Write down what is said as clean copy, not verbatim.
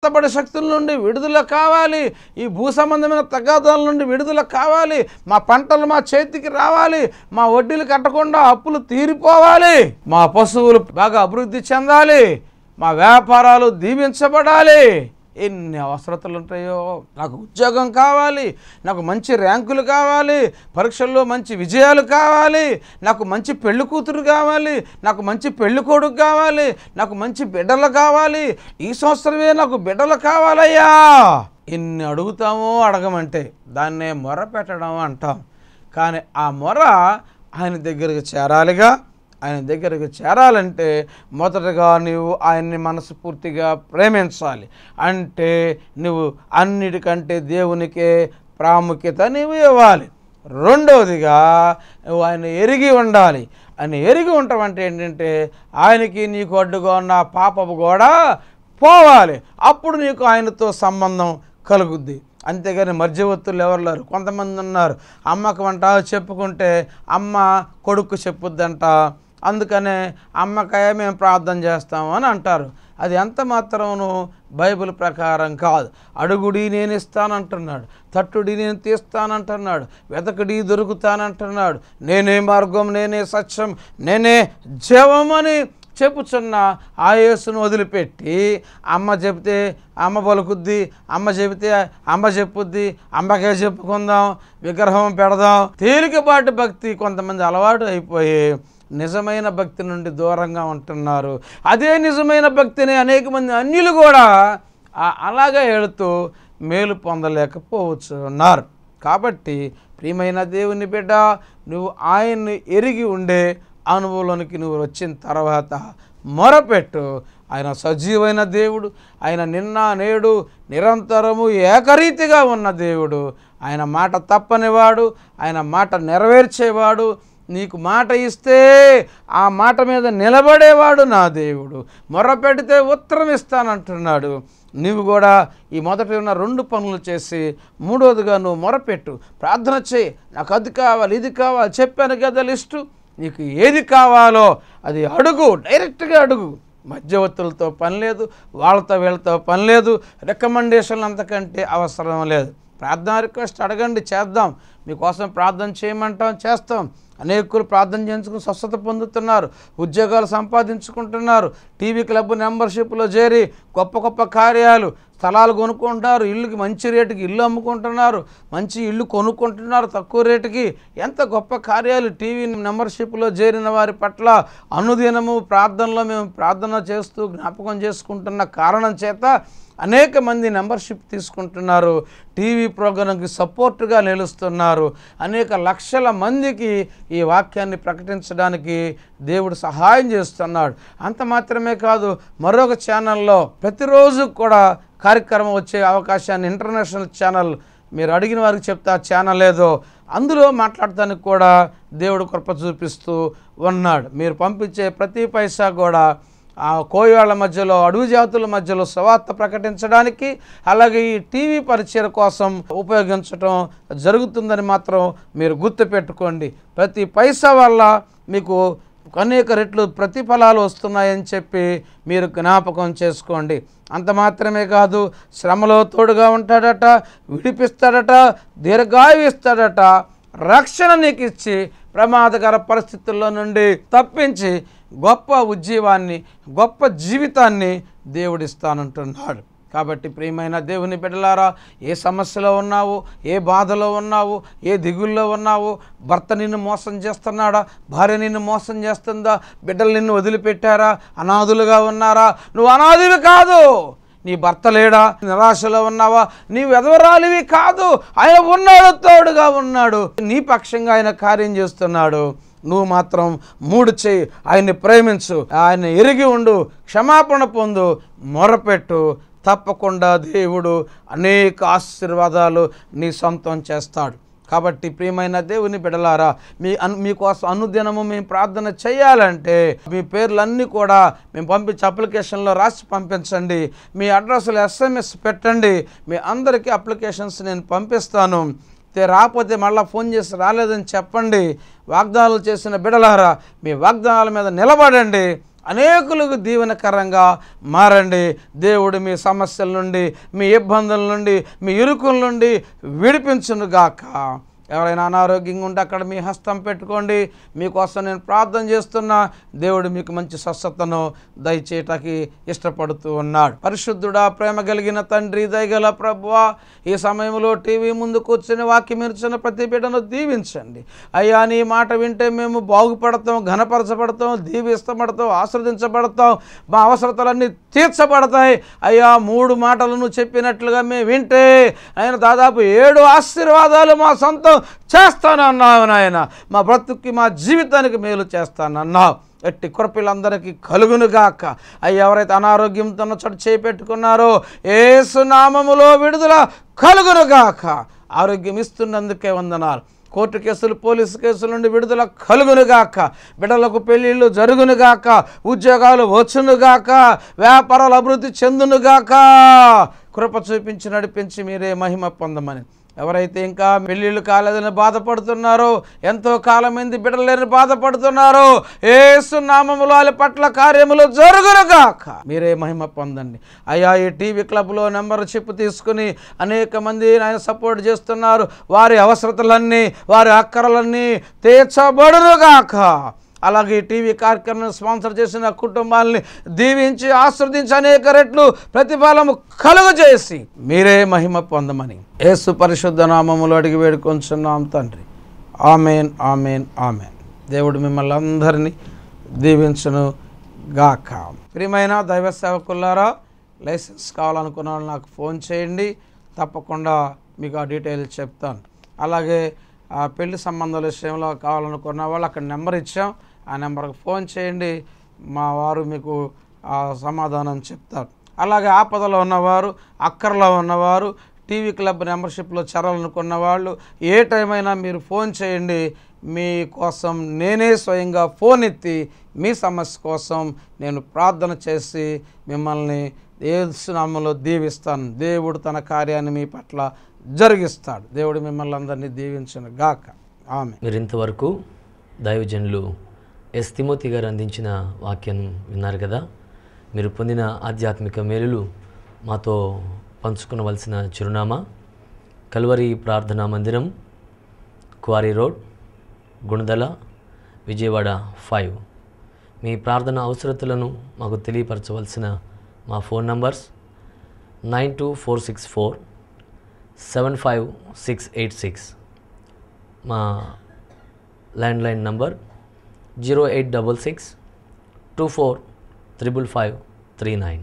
బడి శక్తుల నుండి విడుదల కావాలి, ఈ భూ సంబంధమైన తగాదాల నుండి విడుదల కావాలి, మా పంటలు మా చేతికి రావాలి, మా వడ్డీలు కట్టకుండా అప్పులు తీరిపోవాలి, మా పశువులు బాగా అభివృద్ధి చెందాలి, మా వ్యాపారాలు దీవించబడాలి. ఎన్ని అవసరతలు ఉంటాయో. నాకు ఉద్యోగం కావాలి, నాకు మంచి ర్యాంకులు కావాలి, పరీక్షల్లో మంచి విజయాలు కావాలి, నాకు మంచి పెళ్లి కూతురు కావాలి, నాకు మంచి పెళ్లి కొడుకు కావాలి, నాకు మంచి బిడ్డలు కావాలి, ఈ సంవత్సరమే నాకు బిడ్డలు కావాలయ్యా. ఎన్ని అడుగుతామో అడగమంటే దాన్నే మొర పెట్టడం అంటాం. కానీ ఆ మొర ఆయన దగ్గరికి చేరాలిగా. ఆయన దగ్గరికి చేరాలంటే మొదటగా నీవు ఆయన్ని మనస్ఫూర్తిగా ప్రేమించాలి. అంటే నువ్వు అన్నిటికంటే దేవునికే ప్రాముఖ్యత నీవు ఇవ్వాలి. రెండవదిగా నువ్వు ఆయన ఎరిగి ఉండాలి. ఆయన ఎరిగి ఉండటం అంటే ఏంటంటే ఆయనకి నీకు అడ్డుగా ఉన్న పాపపు కూడా పోవాలి. అప్పుడు నీకు ఆయనతో సంబంధం కలుగుద్ది. అంతేగాని మధ్యవర్తులు ఎవరు లేరు. కొంతమంది ఉన్నారు, అమ్మకు వంట చెప్పుకుంటే అమ్మ కొడుకు చెప్పుద్దంట, అందుకనే అమ్మకాయ మేము ప్రార్థన చేస్తాము అని అంటారు. అది ఎంత మాత్రమును బైబిల్ ప్రకారం కాదు. అడుగుడి నేను ఇస్తానంటున్నాడు, తట్టుడి నేను తీస్తానంటున్నాడు, వెతకడి దొరుకుతానంటున్నాడు, నేనే మార్గం, నేనే సత్యం, నేనే జీవం అని చెప్పుచున్న ఆ యేసును వదిలిపెట్టి అమ్మ చెబితే అమ్మ పలుకుద్ది, అమ్మ చెబితే అమ్మ చెప్పుద్ది, అమ్మకే చెప్పుకుందాం, విగ్రహం పెడదాం, తేలికపాటి భక్తి కొంతమంది అలవాటు అయిపోయి నిజమైన భక్తి నుండి దూరంగా ఉంటున్నారు. అదే నిజమైన భక్తిని అనేక మంది అన్యులు కూడా అలాగే వెళుతూ మేలు పొందలేకపోవచ్చు ఉన్నారు. కాబట్టి ప్రియమైన దేవుని బిడ్డ, నువ్వు ఆయన్ని ఎరిగి ఉండే అనుభవంలోనికి నువ్వు వచ్చిన తర్వాత మొరపెట్టు. ఆయన సజీవమైన దేవుడు, ఆయన నిన్న నేడు నిరంతరము ఏకరీతిగా ఉన్న దేవుడు, ఆయన మాట తప్పనివాడు, ఆయన మాట నెరవేర్చేవాడు, నీకు మాట ఇస్తే ఆ మాట మీద నిలబడేవాడు నా దేవుడు. మొరపెడితే ఉత్తరం ఇస్తానంటున్నాడు. నువ్వు కూడా ఈ మొదటి ఉన్న 2 పనులు చేసి మూడవదిగా నువ్వు మొరపెట్టు, ప్రార్థన చేయి. నాకు అది కావాలి, ఇది కావాలి, చెప్పాను కదా లిస్టు. నీకు ఏది కావాలో అది అడుగు, డైరెక్ట్గా అడుగు. మధ్యవర్తులతో పని లేదు, వాళ్ళతో వీళ్ళతో పని లేదు, రికమెండేషన్లు అంతకంటే అవసరం లేదు. ప్రార్థన రిక్వెస్ట్ అడగండి, చేద్దాం. మీకోసం ప్రార్థన చేయమంటాం, చేస్తాం. అనేకులు ప్రార్థన చేయించుకుని స్వస్థత పొందుతున్నారు, ఉద్యోగాలు సంపాదించుకుంటున్నారు, టీవీ క్లబ్ మెంబర్షిప్లో చేరి గొప్ప గొప్ప కార్యాలు, స్థలాలు కొనుక్కుంటున్నారు, ఇల్లుకి మంచి రేటుకి ఇల్లు అమ్ముకుంటున్నారు, మంచి ఇల్లు కొనుక్కుంటున్నారు తక్కువ రేటుకి. ఎంత గొప్ప కార్యాలు టీవీ మెంబర్షిప్లో చేరిన వారి పట్ల అనుదినము ప్రార్థనలో మేము ప్రార్థన చేస్తూ జ్ఞాపకం చేసుకుంటున్న కారణం చేత అనేక మంది మెంబర్షిప్ తీసుకుంటున్నారు, టీవీ ప్రోగ్రాంకి సపోర్టుగా నిలుస్తున్నారు. అనేక లక్షల మందికి ఈ వాక్యాన్ని ప్రకటించడానికి దేవుడు సహాయం చేస్తున్నాడు. అంత మాత్రమే కాదు, మరొక ఛానల్లో ప్రతిరోజు కూడా కార్యక్రమం వచ్చే అవకాశాన్ని, ఇంటర్నేషనల్ ఛానల్, మీరు అడిగిన వారికి చెప్తే ఆ ఛానల్ ఏదో అందులో మాట్లాడటానికి కూడా దేవుడు కృప చూపిస్తూ ఉన్నాడు. మీరు పంపించే ప్రతి పైసా కూడా ఆ కోయవాళ్ళ మధ్యలో, అడవి జాతుల మధ్యలో సువార్త ప్రకటించడానికి, అలాగే ఈ టీవీ పరిచయం కోసం ఉపయోగించడం జరుగుతుందని మాత్రం మీరు గుర్తుపెట్టుకోండి. ప్రతి పైసా వల్ల మీకు అనేక రెట్లు ప్రతిఫలాలు వస్తున్నాయని చెప్పి మీరు జ్ఞాపకం చేసుకోండి. అంత మాత్రమే కాదు, శ్రమలో తోడుగా ఉంటాడట, విడిపిస్తాడట, దీర్ఘాయువు ఇస్తాడట, రక్షణ నీకు ఇచ్చి ప్రమాదకర పరిస్థితుల్లో నుండి తప్పించి గొప్ప ఉజ్జీవాన్ని, గొప్ప జీవితాన్ని దేవుడిస్తానంటున్నాడు. కాబట్టి ప్రియమైన దేవుని బిడ్డలారా, ఏ సమస్యలో ఉన్నావు, ఏ బాధలో ఉన్నావు, ఏ దిగుల్లో ఉన్నావు, భర్త నిన్ను మోసం చేస్తున్నాడా, భార్య నిన్ను మోసం చేస్తుందా, బిడ్డలు నిన్ను వదిలిపెట్టారా, అనాథులుగా ఉన్నారా? నువ్వు అనాథివి కాదు. నీ భర్త లేడా, నిరాశలో ఉన్నావా, నీ వెధవరాలివి కాదు. ఆయన ఉన్నాడు, తోడుగా ఉన్నాడు, నీ పక్షంగా ఆయన కార్యం చేస్తున్నాడు. నువ్వు మాత్రం 3 చేయి, ఆయన్ని ప్రేమించు, ఆయన ఎరిగి ఉండు, క్షమాపణ పొందు, మొరపెట్టు. తప్పకుండా దేవుడు అనేక ఆశీర్వాదాలు నీ సొంతం చేస్తాడు. కాబట్టి ప్రియమైన దేవుని బిడ్డలారా, మీకోసం అనుదినము మేము ప్రార్థన చేయాలంటే మీ పేర్లన్నీ కూడా మేము పంపించే అప్లికేషన్లో రాసి పంపించండి. మీ అడ్రస్లో SMS పెట్టండి. మీ అందరికీ అప్లికేషన్స్ నేను పంపిస్తాను. రాకపోతే మళ్ళీ ఫోన్ చేసి రాలేదని చెప్పండి. వాగ్దానాలు చేసిన బిడ్డలారా, మీ వాగ్దానాల మీద నిలబడండి. అనేకులకు దీవెనకరంగా మారండి. దేవుడు మీ సమస్యల నుండి, మీ ఇబ్బందుల నుండి, మీ ఇరుకుల నుండి విడిపించునుగాక. ఎవరైనా అనారోగ్యంగా ఉంటే అక్కడ మీ హస్తం పెట్టుకోండి. మీకోసం నేను ప్రార్థన చేస్తున్నా. దేవుడు మీకు మంచి స్వస్థతను దయచేయటానికి ఇష్టపడుతూ ఉన్నాడు. పరిశుద్ధుడా, ప్రేమ కలిగిన తండ్రి, దయగల ప్రభువా, ఈ సమయంలో టీవీ ముందు కూర్చొని వాక్యం ఇచ్చిన ప్రతి బిడ్డను దీవించండి అయ్యా. నీ మాట వింటే మేము బాగుపడతాం, ఘనపరచబడతాం, దీవిస్తబడతాం, ఆశీర్వదించబడతాం, మా అవసరతలన్నీ తీర్చబడతాయి అయ్యా. 3 మాటలను చెప్పినట్లుగా మేము వింటే ఆయన దాదాపు 7 ఆశీర్వాదాలు మా సొంతం చేస్తానన్నావు నాయన. మా బ్రతుక్కి, మా జీవితానికి మేలు చేస్తానన్నావు. ఎట్టి కృపలందరికీ కలుగునుగాక అయ్యా. ఎవరైతే అనారోగ్యంతో చోటు చేపెట్టుకున్నారో యేసు నామములో విడుదల కలుగునుగాక. ఆరోగ్యం ఇస్తున్నందుకే వందనాలు. కోర్టు కేసులు, పోలీసు కేసుల నుండి విడుదల కలుగునుగాక. బిడ్డలకు పెళ్ళిళ్ళు జరుగునుగాక, ఉద్యోగాలు వచ్చునుగాక, వ్యాపారాలు అభివృద్ధి చెందునుగాక. కృప చూపించి నడిపించి మీరే మహిమ పొందమని. ఎవరైతే ఇంకా పెళ్ళిళ్ళు కాలేదని బాధపడుతున్నారో, ఎంతో కాలమైంది బిడ్డలు లేని బాధపడుతున్నారో, యేసు నామములో వాళ్ళ పట్ల కార్యములు జరుగునుగాక. మీరే మహిమ పొందండి అయ్యా. ఈ టీవీ క్లబ్లో మెంబర్షిప్ తీసుకుని అనేక మంది ఆయన సపోర్ట్ చేస్తున్నారు. వారి అవసరతలన్నీ, వారి అక్కరలన్నీ తీర్చబడునుగాక. అలాగే టీవీ కార్యక్రమం స్పాన్సర్ చేసిన కుటుంబాలని దీవించి ఆశీర్వదించి అనేక రెట్లు ప్రతిఫలము కలుగజేసి మీరే మహిమ పొందమని యేసు పరిశుద్ధ నామములో అడిగి వేడుకొంచున్నాం తండ్రి. Amen, amen, amen. దేవుడు మిమ్మల్ని అందరినీ దీవించును గాక. ప్రియమైన దైవ సేవకులారా, లైసెన్స్ కావాలనుకున్న వాళ్ళు నాకు ఫోన్ చేయండి. తప్పకుండా మీకు ఆ డీటెయిల్స్ చెప్తాను. అలాగే ఆ పెళ్లి సంబంధాల విషయంలో కావాలనుకున్న వాళ్ళు అక్కడ నెంబర్ ఇచ్చాం, ఆ నెంబర్కి ఫోన్ చేయండి. మా వారు మీకు సమాధానం చెప్తారు. అలాగే ఆపదలో ఉన్నవారు, అక్కర్లో ఉన్నవారు, టీవీ క్లబ్ మెంబర్షిప్లో చేరాలనుకున్న వాళ్ళు ఏ టైం అయినా మీరు ఫోన్ చేయండి. మీకోసం నేనే స్వయంగా ఫోన్ ఎత్తి మీ సమస్య కోసం నేను ప్రార్థన చేసి మిమ్మల్ని యేసు నామములో దీవిస్తాను. దేవుడు తన కార్యాన్ని మీ పట్ల జరిగిస్తాడు. దేవుడు మిమ్మల్ని అందరినీ దీవించును గాక. ఆమె. మీరు ఇంతవరకు దైవజనులు ఎస్ తిమోతి గారు అందించిన వాక్యం విన్నారు కదా. మీరు పొందిన ఆధ్యాత్మిక మేలులు మాతో పంచుకునవలసిన చిరునామా కల్వరి ప్రార్థనా మందిరం, క్వారీ రోడ్, గుణదల, విజయవాడ 5. మీ ప్రార్థన అవసరతలను మాకు తెలియపరచవలసిన మా ఫోన్ నంబర్స్ 9246475686. మా ల్యాండ్లైన్ నంబర్ 086624555539.